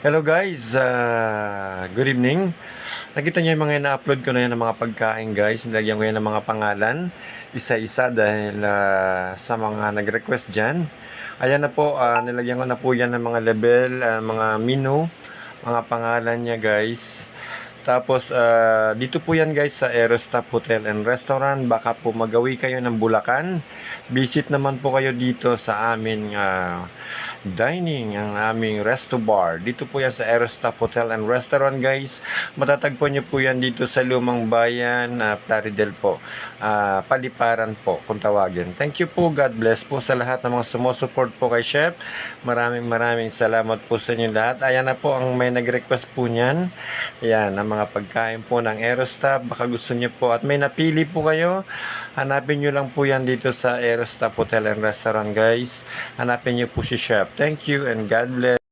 Hello guys, good evening. Nakita niyo yung mga ina-upload ko na yan ng mga pagkain guys. Nilagyan ko yan ng mga pangalan, isa-isa dahil sa mga nag-request dyan. Ayan na po, nilagyan ko na po yan ng mga label, mga menu, mga pangalan niya guys. Tapos, dito po yan guys sa Aerostop Hotel and Restaurant. Baka po magawi kayo ng Bulacan. Visit naman po kayo dito sa amin dining, ang aming resto bar. Dito po yan sa Aerostop Hotel and Restaurant guys. Matatagpuan nyo po yan dito sa Lumang Bayan, Plaridel po. Paliparan po kung tawagin. Thank you po. God bless po sa lahat ng mga sumusupport po kay Chef. Maraming salamat po sa inyo lahat. Ayan na po ang may nag-request po niyan. Ayan, ang mga pagkain po ng Aerostop. Baka gusto nyo po at may napili po kayo. Hanapin nyo lang po yan dito sa Aerostop Hotel and Restaurant guys. Hanapin nyo po si Chef. Thank you and God bless.